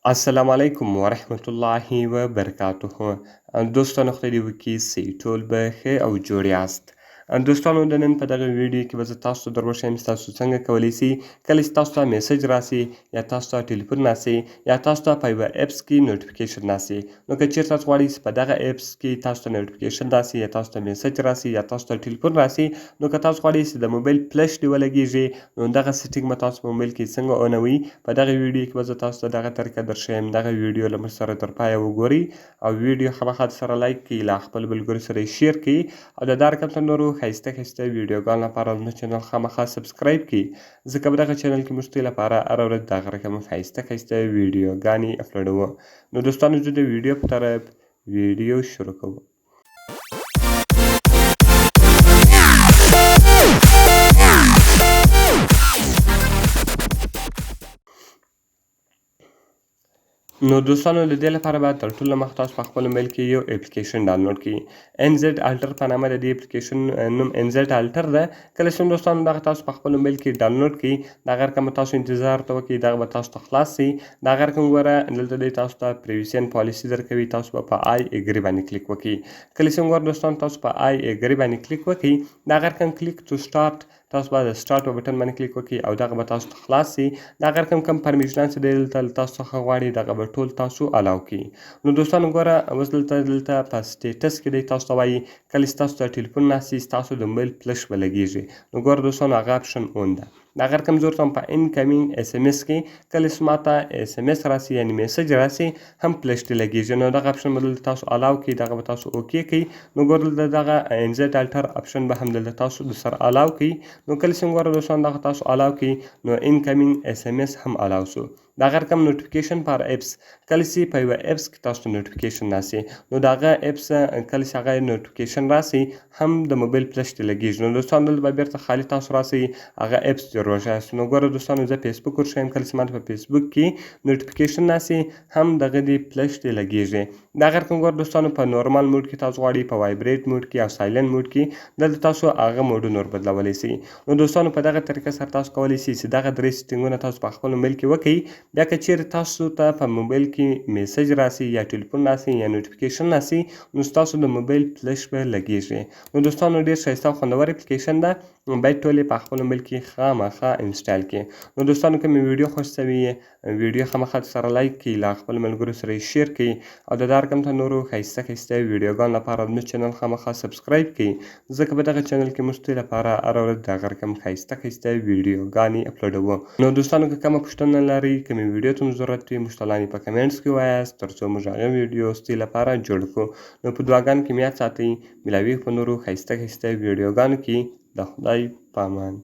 السلام علیکم ورحمت الله وبرکاته. دوستانو خدای دې وکړي چې ټول به ښه او جوړ یاست. دوستانو د نن په دغه ویډیو کې به زه تاسو ته در وښیم چې تاسو څنګه کولی سئ کله چې تاسو ته میسج راسي یا تاسو ته ټلیفون راسي یا تاسو ته په یوه اپس کې نوټیفیکیشن راسي، نو که چیرته تاسو غواړئ چې په دغه اپس کې تاسو ته نوټیفیکیشن راسي یا تاسو ته میسج راسي یا تاسو ته ټلیفون راسي، نو که تاسو غواړئ چې د موبایل فلش دې ولګېږي نو دغه سیټینګ به تاسو په موبایل کې څنګه اونوئ، په دغه ویډیو کې به زه تاسو ته دغه طریقه درښیم. دغه ویډیو له موږ سره تر پایه وګورئ او ویډیو خامخا سره لایک کړئ، له خپل ملګرو سره یې شیر کړئ او د دا رقم ته نورو ښایسته ښایسته ویډیوګانو لپاره زموږ چینل خامخا سبسکرایب کړئ، ځکه په دغه چینل کې موږ ستاسو لپاره هره ورځ دغه رقم ښایسته ښایسته ویډیوګانې اپلوډوو. نو دوستانو زه د ویډیو په طرف ویډیو شروع کوم. نو دوستانو د دې لپاره باید تر ټولو مخکې تاسو په خپل موبایل کې یو اپلیکیشن ډاونلوډ کړئ. NZ الټر په نامه د دې اپلیکیشن نوم NZ الټر ده. کله چې دوستانو دغه تاسو په خپل موبایل کې ډاونلوډ کړئ، د هغه رقم تاسو انتظار ته وکړئ، دغه به تاسو ته خلاص سي. د هغه رقم ګوره دلته دی تاسو ته پریویسي اینډ پالیسي درکوي، تاسو به په آی اګري باندې کلیک وکړئ. کله چې ګوره دوستانو تاسو په آی اګري باندې کلیک وکړئ، د هغه رقم کلیک ټو سټارټ تاسو باید د سټارټ په بټن باندې کلیک وکړئ او دغه به تاسو ته خلاص سي. د هغه رقم کوم پرمیشنان چې دی دلته له تاسو څخه غواړي دغه به ټول تاسو الاو کړئ. نو دوستانو ګوره اوس دلته په سټیټس کې دی تاسو ته وایي کله چې تاسو ته ټلیفون راسي ستاسو د موبایل فلش به لګېږي. نو ګوره دوستانو هغه اپشن اون ده. د هغه رقم زه ورته په انکمینګ اس ام اس کې کله چې ماته اس ام اس راسي یعنې میسج راسي هم فلش دې لګېږي، نو دغه اپشن به دلته تاسو الاو کړئ، دغه به تاسو اوکې کړئ. نو ګوره دلته دغه NZ الټر اپشن به هم دلته تاسو درسره الاو کړئ. نو کله چې ګوره دوستانو دغه تاسو الاو کړئ نو انکمینګ اس ام اس هم الاو سو. د هغه رقم نوټیفیکیشن پر اپس کله چې په یوه اپس کې تاسو ته نوټیفیکیشن راسي نو د هغه اپس کله چې هغه نوټیفیکیشن راسي هم د موبایل فلش دې لګېږي. نو دوستانو دلته به بیرته خالي تاسو راسي هغه اپس دې روښایاست. نو ګوره دوستانو زه فیسبوک ورښیم، کله چې ماته په فیسبوک کې نوټیفیکیشن راسي هم دغه دې فلش دې لګېږي. د هغه رقم ګوره دوستانو په نورمال موډ کې تاسو غواړئ په وایبریټ موډ کې او سایلنټ موډ کې دلته تاسو هغه موډونه ور بدلولی سئ. نو دوستانو په دغه طریقه سره تاسو کولی سئ چې دغه درې سیټینګونه تاسو په خپل موبایل کې وکړئ. بیا که چیرې تاسو ته په موبایل کې میسج راسي یا ټلیفون راسي یا نوټیفیکیشن راسي نو ستاسو د موبایل فلش به لګېږي. نو دوستانو ډېر ښایسته او خوندور اپلیکیشن ده، باید ټول یې په خپل موبایل کې خامخا انسټال کړئ. نو دوستانو که مې ویډیو خوښ سوي ویډیو خامخا سره لایک کړئ، له خپل ملګرو سره یې شیر کړئ او د دا رقم ته نورو ښایسته ښایسته ویډیوګانو لپاره زموږ چینل خامخا سبسکرایب کړئ، ځکه په دغه چینل کې موږ ستاسو لپاره هره ورځ د هغه رقم ښایسته ښایسته ویډیوګانې اپلوډوو. نو دوستانو که کومه پوښتنه لرئ، کومې ویډیو ته مو ضرورت وي، موږ ته لاندې په کمنټس کې ووایاست تر څو موږ هغه ویډیو ستاسو لپاره جوړ کړو. نو په دعاګانو کې مې یاد ساتئ. ملاویږو په نورو ښایسته ښایسته ویډیوګانو کې. د خدای په امان.